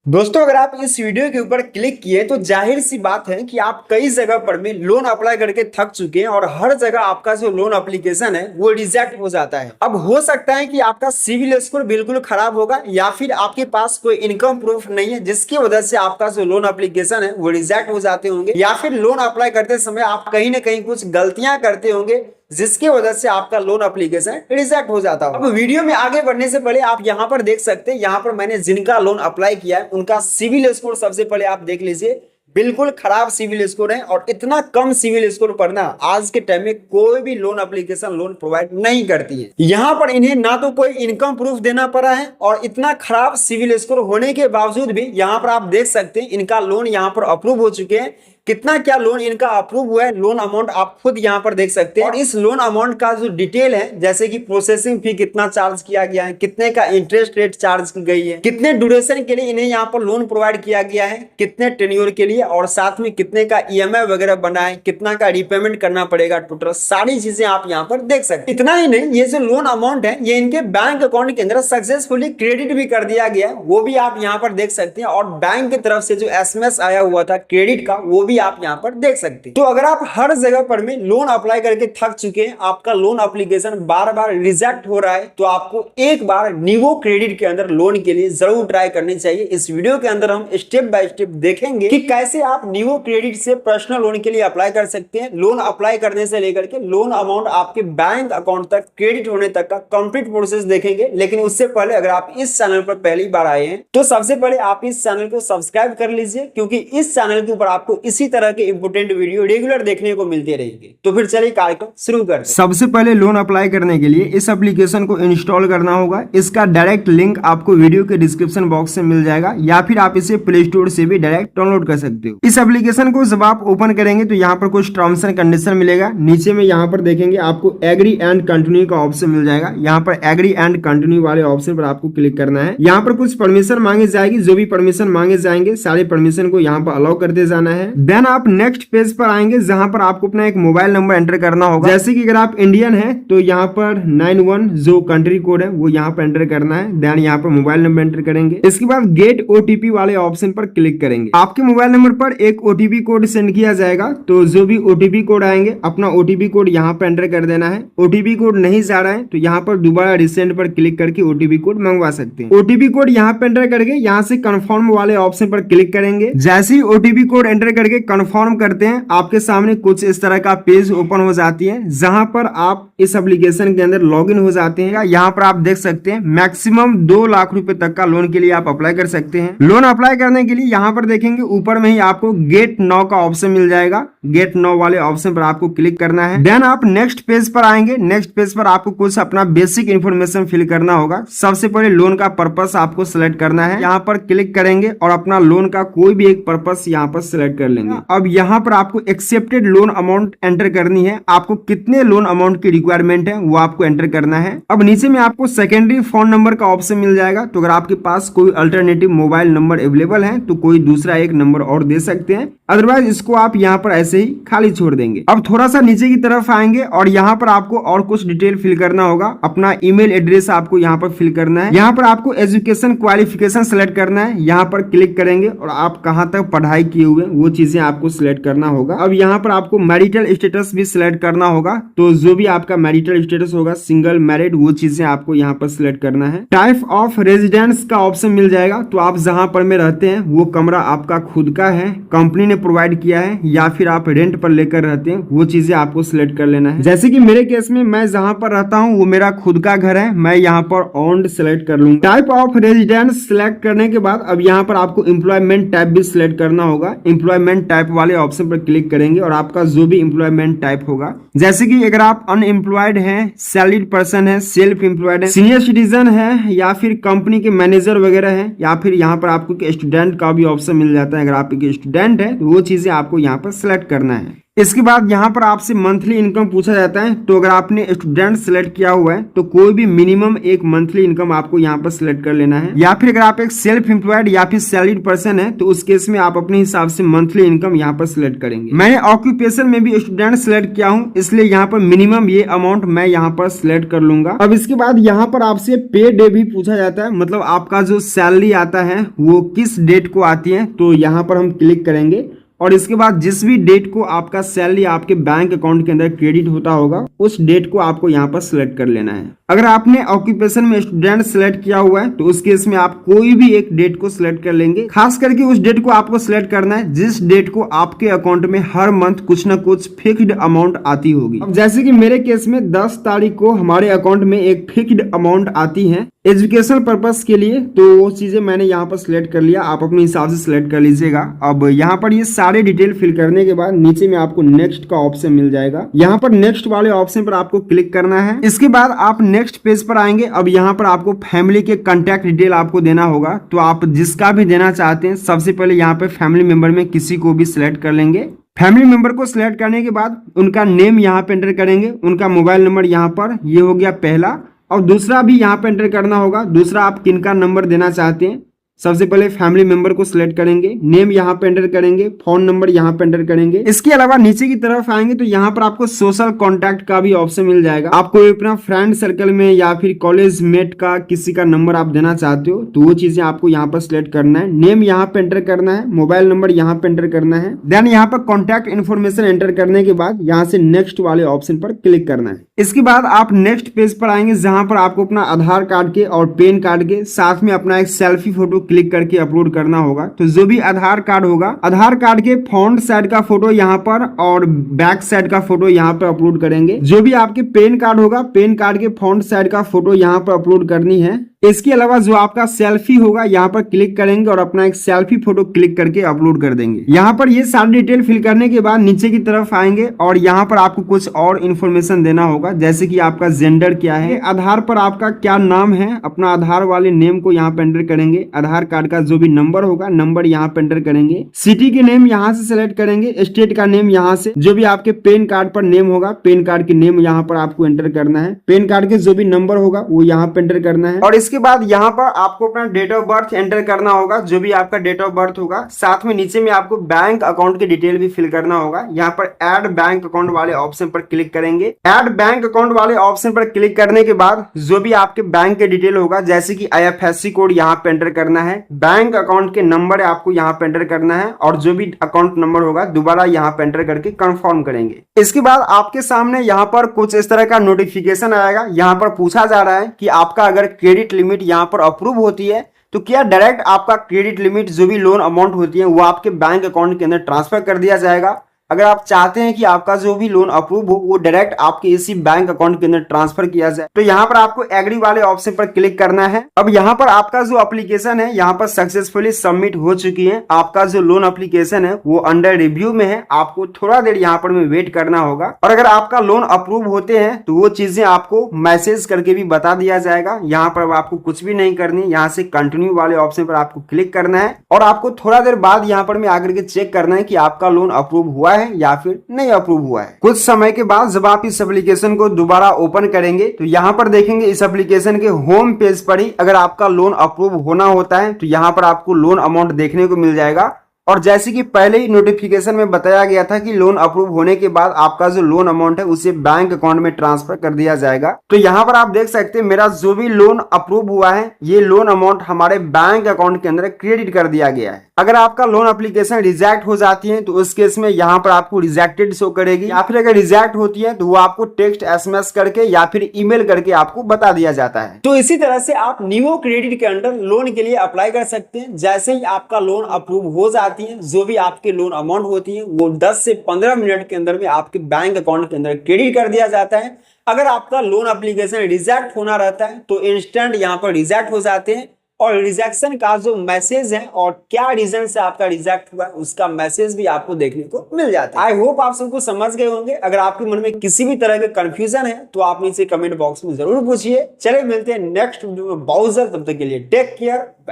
दोस्तों, अगर आप इस वीडियो के ऊपर क्लिक किए तो जाहिर सी बात है कि आप कई जगह पर में लोन अप्लाई करके थक चुके हैं और हर जगह आपका जो लोन एप्लीकेशन है वो रिजेक्ट हो जाता है। अब हो सकता है कि आपका सिविल स्कोर बिल्कुल खराब होगा या फिर आपके पास कोई इनकम प्रूफ नहीं है जिसकी वजह से आपका जो लोन एप्लीकेशन है वो रिजेक्ट हो जाते होंगे, या फिर लोन अप्लाई करते समय आप कहीं ना कहीं कुछ गलतियां करते होंगे जिसकी वजह से आपका लोन एप्लीकेशन रिजेक्ट हो जाता है। अब वीडियो में आगे बढ़ने से पहले आप यहां पर देख सकते हैं, यहां पर मैंने जिनका लोन अप्लाई किया है उनका सिविल स्कोर सबसे पहले आप देख लीजिए, बिल्कुल खराब सिविल स्कोर है। और इतना कम सिविल स्कोर पर ना आज के टाइम में कोई भी लोन एप्लीकेशन लोन प्रोवाइड नहीं करती है। यहाँ पर इन्हें ना तो कोई इनकम प्रूफ देना पड़ा है और इतना खराब सिविल स्कोर होने के बावजूद भी यहाँ पर आप देख सकते हैं इनका लोन यहाँ पर अप्रूव हो चुके हैं। कितना क्या लोन इनका अप्रूव हुआ है, लोन अमाउंट आप खुद यहाँ पर देख सकते हैं। और इस लोन अमाउंट का जो डिटेल है, जैसे कि प्रोसेसिंग फी कितना चार्ज किया गया है, कितने का इंटरेस्ट रेट चार्ज की गई है, कितने ड्यूरेशन के लिए इन्हें यहाँ पर लोन प्रोवाइड किया गया है, कितने टेन्योर के लिए, और साथ में कितने का ईएमआई वगैरह बना है, कितना का रिपेमेंट करना पड़ेगा, टोटल सारी चीजें आप यहाँ पर देख सकते हैं। इतना ही नहीं, ये जो लोन अमाउंट है ये इनके बैंक अकाउंट के अंदर सक्सेसफुली क्रेडिट भी कर दिया गया है, वो भी आप यहाँ पर देख सकते हैं। और बैंक की तरफ से जो एसएमएस आया हुआ था क्रेडिट का, वो भी आप यहाँ पर देख सकते हैं। तो अगर आप हर जगह पर में लोन अप्लाई करके थक चुके हैं, आपका लोन एप्लीकेशन बार बार रिजेक्ट हो रहा है, तो आपको एक बार निवो क्रेडिट के अंदर लोन के लिए जरूर ट्राई करनी चाहिए। इस वीडियो के अंदर हम स्टेप बाय स्टेप देखेंगे कि कैसे आप निवो क्रेडिट से पर्सनल लोन के लिए अप्लाई कर सकते हैं। लोन अप्लाई करने से लेकर के लोन अमाउंट आपके बैंक अकाउंट तक क्रेडिट होने तक का कंप्लीट प्रोसेस देखेंगे। लेकिन उससे पहले अगर आप इस चैनल पर पहली बार आए हैं तो सबसे पहले आप इस चैनल को सब्सक्राइब कर लीजिए, क्योंकि इस चैनल के ऊपर आपको इसी तरह के इंपोर्टेंट वीडियो रेगुलर देखने को मिलते रहेंगे। तो फिर चलिए कार्यक्रम शुरू करते हैं। सबसे पहले लोन अप्लाई करने के लिए इस एप्लीकेशन को इंस्टॉल करना होगा। इसका डायरेक्ट लिंक आपको वीडियो के डिस्क्रिप्शन बॉक्स से मिल जाएगा, या फिर आप इसे प्ले स्टोर से भी डायरेक्ट डाउनलोड कर सकते हो। इस एप्लीकेशन को जब आप ओपन करेंगे तो यहाँ पर कुछ टर्म्स एंड कंडीशन मिलेगा। नीचे में यहाँ पर देखेंगे आपको एग्री एंड कंटिन्यू का ऑप्शन मिल जाएगा। यहाँ पर एग्री एंड कंटिन्यू वाले ऑप्शन पर आपको क्लिक करना है। यहाँ पर कुछ परमिशन मांगे जाएगी, जो भी परमिशन मांगे जाएंगे सारे परमिशन को यहाँ पर अलाउ करते जाना है। देन आप नेक्स्ट पेज पर आएंगे जहां पर आपको अपना एक मोबाइल नंबर एंटर करना होगा। जैसे कि अगर आप इंडियन हैं तो यहाँ पर 91 जो कंट्री कोड है वो यहाँ पर एंटर करना है। देन यहाँ पर मोबाइल नंबर एंटर करेंगे। इसके बाद गेट ओटीपी वाले ऑप्शन पर क्लिक करेंगे। आपके मोबाइल नंबर पर एक ओटीपी कोड सेंड किया जाएगा, तो जो भी ओटीपी कोड आएंगे अपना ओटीपी कोड यहाँ पर एंटर कर देना है। ओटीपी कोड नहीं जा रहा है तो यहाँ पर दोबारा रिसेंड पर क्लिक करके ओटीपी कोड मंगवा सकते हैं। ओटीपी कोड यहाँ पे एंटर करके यहाँ से कंफर्म वाले ऑप्शन पर क्लिक करेंगे। जैसे ही ओटीपी कोड एंटर करके कंफर्म करते हैं आपके सामने कुछ इस तरह का पेज ओपन हो जाती है, जहां पर आप इस एप्लीकेशन के अंदर लॉगिन हो जाते हैं। यहाँ पर आप देख सकते हैं मैक्सिमम 2 लाख रुपए तक का लोन के लिए आप अप्लाई कर सकते हैं। लोन अप्लाई करने के लिए यहाँ पर देखेंगे ऊपर में ही आपको गेट नाउ का ऑप्शन मिल जाएगा। गेट नाउ वाले ऑप्शन पर आपको क्लिक करना है। देन आप नेक्स्ट पेज पर आएंगे। नेक्स्ट पेज पर आपको कुछ अपना बेसिक इन्फॉर्मेशन फिल करना होगा। सबसे पहले लोन का पर्पस आपको सिलेक्ट करना है। यहाँ पर क्लिक करेंगे और अपना लोन का कोई भी एक पर्पस यहाँ पर सिलेक्ट कर लेंगे। अब यहाँ पर आपको एक्सेप्टेड लोन अमाउंट एंटर करनी है। आपको कितने लोन अमाउंट की रिक्वायरमेंट है वो आपको एंटर करना है। अब नीचे में आपको सेकेंडरी फोन नंबर का ऑप्शन मिल जाएगा, तो अगर आपके पास कोई अल्टरनेटिव मोबाइल नंबर अवेलेबल है तो कोई दूसरा एक नंबर और दे सकते हैं, अदरवाइज इसको आप यहाँ पर ऐसे ही खाली छोड़ देंगे। अब थोड़ा सा नीचे की तरफ आएंगे और यहाँ पर आपको और कुछ डिटेल फिल करना होगा। अपना ईमेल एड्रेस आपको यहाँ पर फिल करना है। यहाँ पर आपको एजुकेशन क्वालिफिकेशन सेलेक्ट करना है। यहाँ पर क्लिक करेंगे और आप कहाँ तक पढ़ाई किए हुए वो चीजें आपको सिलेक्ट करना होगा। अब यहाँ पर आपको मैरिटल स्टेटस भी सिलेक्ट करना होगा, तो जो भी आपका मैरिटल स्टेटस होगा, सिंगल मैरिड, वो चीजें आपको यहाँ पर सिलेक्ट करना है। टाइप ऑफ रेजिडेंस का ऑप्शन मिल जाएगा, तो आप जहां पर में रहते हैं वो कमरा आपका खुद का है, कंपनी ने प्रोवाइड किया है, या फिर आप रेंट पर लेकर रहते हैं, वो चीजें आपको सिलेक्ट कर लेना है। जैसे कि मेरे केस में मैं जहां पर रहता हूं वो मेरा खुद का घर है, मैं यहाँ पर ओन्ड सिलेक्ट कर लूंगा। टाइप ऑफ रेजिडेंस सिलेक्ट करने के बाद अब यहाँ पर आपको एम्प्लॉयमेंट टाइप भी सिलेक्ट करना होगा। एम्प्लॉयमेंट टाइप वाले ऑप्शन पर क्लिक करेंगे और आपका जो भी एम्प्लॉयमेंट टाइप होगा, जैसे कि अगर आप अनएम्प्लॉयड हैं, सैलरीड पर्सन है, सेल्फ एम्प्लॉयड है, सीनियर सिटीजन है, या फिर कंपनी के मैनेजर वगैरह है, या फिर यहाँ पर आपको स्टूडेंट का भी ऑप्शन मिल जाता है। अगर आप एक स्टूडेंट है तो वो चीजें आपको यहाँ पर सिलेक्ट करना है। इसके बाद यहाँ पर आपसे मंथली इनकम पूछा जाता है। तो अगर आपने स्टूडेंट सिलेक्ट किया हुआ है तो कोई भी मिनिमम एक मंथली इनकम आपको यहाँ पर सिलेक्ट कर लेना है, या फिर अगर आप एक सेल्फ एम्प्लॉयड या फिर सैलरीड पर्सन है तो उस केस में आप अपने हिसाब से मंथली इनकम यहाँ पर सिलेक्ट करेंगे। मैंने ऑक्यूपेशन में भी स्टूडेंट सिलेक्ट किया हूँ, इसलिए यहाँ पर मिनिमम ये अमाउंट मैं यहाँ पर सिलेक्ट कर लूंगा। अब इसके बाद यहाँ पर आपसे पे डे भी पूछा जाता है, मतलब आपका जो सैलरी आता है वो किस डेट को आती है। तो यहाँ पर हम क्लिक करेंगे और इसके बाद जिस भी डेट को आपका सैलरी आपके बैंक अकाउंट के अंदर क्रेडिट होता होगा उस डेट को आपको यहाँ पर सिलेक्ट कर लेना है। अगर आपने ऑक्यूपेशन में स्टूडेंट सिलेक्ट किया हुआ है तो उस केस में आप कोई भी एक डेट को सिलेक्ट कर लेंगे। खास करके उस डेट को आपको सिलेक्ट करना है जिस डेट को आपके अकाउंट में हर मंथ कुछ ना कुछ फिक्स्ड अमाउंट आती होगी। अब जैसे कि मेरे केस में 10 तारीख को हमारे अकाउंट में एक फिक्स्ड अमाउंट आती है एजुकेशन पर्पस के लिए, तो वो चीजें मैंने यहाँ पर सिलेक्ट कर लिया। आप अपने हिसाब से सिलेक्ट कर लीजिएगा। अब यहाँ पर ये सारे डिटेल फिल करने के बाद नीचे में आपको नेक्स्ट का ऑप्शन मिल जाएगा। यहाँ पर नेक्स्ट वाले ऑप्शन पर आपको क्लिक करना है। इसके बाद आप नेक्स्ट पेज पर आएंगे। अब यहाँ पर आपको फैमिली के कॉन्टैक्ट डिटेल आपको देना होगा, तो आप जिसका भी देना चाहते हैं सबसे पहले यहाँ पे फैमिली मेंबर में किसी को भी सिलेक्ट कर लेंगे। फैमिली मेंबर को सिलेक्ट करने के बाद उनका नेम यहाँ पे एंटर करेंगे, उनका मोबाइल नंबर यहाँ पर, ये हो गया पहला, और दूसरा भी यहाँ पे एंटर करना होगा। दूसरा आप किनका नंबर देना चाहते हैं, सबसे पहले फैमिली मेंबर को सिलेक्ट करेंगे, नेम यहाँ पे एंटर करेंगे, फोन नंबर यहाँ पे एंटर करेंगे। इसके अलावा नीचे की तरफ आएंगे तो यहाँ पर आपको सोशल कांटेक्ट का भी ऑप्शन मिल जाएगा। आपको अपना फ्रेंड सर्कल में या फिर कॉलेज मेट का किसी का नंबर आप देना चाहते हो तो वो चीजें आपको यहाँ पर सिलेक्ट करना है। नेम यहाँ पे एंटर करना है, मोबाइल नंबर यहाँ पे एंटर करना है, देन यहाँ पर कॉन्टैक्ट इन्फॉर्मेशन एंटर करने के बाद यहाँ से नेक्स्ट वाले ऑप्शन पर क्लिक करना है। इसके बाद आप नेक्स्ट पेज पर आएंगे जहां पर आपको अपना आधार कार्ड के और पैन कार्ड के साथ में अपना एक सेल्फी फोटो क्लिक करके अपलोड करना होगा। तो जो भी आधार कार्ड होगा, आधार कार्ड के फ्रंट साइड का फोटो यहाँ पर और बैक साइड का फोटो यहाँ पर अपलोड करेंगे। जो भी आपके पैन कार्ड होगा, पैन कार्ड के फ्रंट साइड का फोटो यहाँ पर अपलोड करनी है। इसके अलावा जो आपका सेल्फी होगा यहाँ पर क्लिक करेंगे और अपना एक सेल्फी फोटो क्लिक करके अपलोड कर देंगे। यहाँ पर ये सारी डिटेल फिल करने के बाद नीचे की तरफ आएंगे और यहाँ पर आपको कुछ और इन्फॉर्मेशन देना होगा, जैसे कि आपका जेंडर क्या है, आधार पर आपका क्या नाम है, अपना आधार वाले नेम को यहाँ पे एंटर करेंगे, आधार कार्ड का जो भी नंबर होगा नंबर यहाँ पे एंटर करेंगे, सिटी के नेम यहाँ से सिलेक्ट करेंगे, स्टेट का नेम यहाँ से, जो भी आपके पैन कार्ड पर नेम होगा पैन कार्ड के नेम यहाँ पर आपको एंटर करना है, पैन कार्ड के जो भी नंबर होगा वो यहाँ पे एंटर करना है। और इसके बाद यहाँ पर आपको अपना डेट ऑफ बर्थ एंटर करना होगा, जो भी आपका डेट ऑफ बर्थ होगा। साथ में नीचे में आपको बैंक अकाउंट की डिटेल भी फिल करना होगा। यहाँ पर ऐड बैंक अकाउंट वाले ऑप्शन पर क्लिक करेंगे। ऐड बैंक अकाउंट वाले ऑप्शन पर क्लिक करने के बाद जो भी आपके बैंक के डिटेल होगा, जैसे कि IFSC कोड यहाँ पे एंटर करना है, बैंक अकाउंट के नंबर आपको यहाँ पे एंटर करना है और जो भी अकाउंट नंबर होगा दोबारा यहाँ पे एंटर करके कंफर्म करेंगे। इसके बाद आपके सामने यहाँ पर कुछ इस तरह का नोटिफिकेशन आएगा। यहाँ पर पूछा जा रहा है कि आपका अगर क्रेडिट लिमिट यहाँ पर अप्रूव होती है तो क्या डायरेक्ट आपका क्रेडिट लिमिट जो भी लोन अमाउंट होती है वो आपके बैंक अकाउंट के अंदर ट्रांसफर कर दिया जाएगा। अगर आप चाहते हैं कि आपका जो भी लोन अप्रूव हो वो डायरेक्ट आपके इसी बैंक अकाउंट के अंदर ट्रांसफर किया जाए तो यहाँ पर आपको एग्री वाले ऑप्शन पर क्लिक करना है। अब यहाँ पर आपका जो एप्लीकेशन है यहाँ पर सक्सेसफुली सबमिट हो चुकी है। आपका जो लोन एप्लीकेशन है वो अंडर रिव्यू में है, आपको थोड़ा देर यहाँ पर में वेट करना होगा। और अगर आपका लोन अप्रूव होते हैं तो वो चीजें आपको मैसेज करके भी बता दिया जाएगा। यहाँ पर आपको कुछ भी नहीं करनी, यहाँ से कंटिन्यू वाले ऑप्शन पर आपको क्लिक करना है और आपको थोड़ा देर बाद यहाँ पर में आकर के चेक करना है कि आपका लोन अप्रूव हुआ है या फिर नहीं अप्रूव हुआ है। कुछ समय के बाद जब आप इस एप्लीकेशन को दोबारा ओपन करेंगे तो यहाँ पर देखेंगे इस एप्लीकेशन के होम पेज पर ही अगर आपका लोन अप्रूव होना होता है तो यहाँ पर आपको लोन अमाउंट देखने को मिल जाएगा। और जैसे कि पहले ही नोटिफिकेशन में बताया गया था कि लोन अप्रूव होने के बाद आपका जो लोन अमाउंट है उसे बैंक अकाउंट में ट्रांसफर कर दिया जाएगा। तो यहाँ पर आप देख सकते हैं मेरा जो भी लोन अप्रूव हुआ है ये लोन अमाउंट हमारे बैंक अकाउंट के अंदर क्रेडिट कर दिया गया है। अगर आपका लोन एप्लीकेशन रिजेक्ट हो जाती है तो उस केस में यहाँ पर आपको रिजेक्टेड शो करेगी, या फिर अगर रिजेक्ट होती है तो वो आपको टेक्स्ट SMS करके या फिर ईमेल करके आपको बता दिया जाता है। तो इसी तरह से आप नियो क्रेडिट के अंडर लोन के लिए अप्लाई कर सकते हैं। जैसे ही आपका लोन अप्रूव हो जाती है जो भी आपकी लोन अमाउंट होती है वो 10 से 15 मिनट के अंदर में आपके बैंक अकाउंट के अंदर क्रेडिट कर दिया जाता है। अगर आपका लोन एप्लीकेशन रिजेक्ट होना रहता है तो इंस्टेंट यहाँ पर रिजेक्ट हो जाते हैं और रिजेक्शन का जो मैसेज है और क्या रीजन से आपका रिजेक्ट हुआ उसका मैसेज भी आपको देखने को मिल जाता है। आई होप आप सबको समझ गए होंगे। अगर आपके मन में किसी भी तरह के कंफ्यूजन है तो आप नीचे कमेंट बॉक्स में जरूर पूछिए। चले मिलते हैं नेक्स्ट वीडियो में बहुत जल्द, तब तक के लिए टेक केयर, बाय।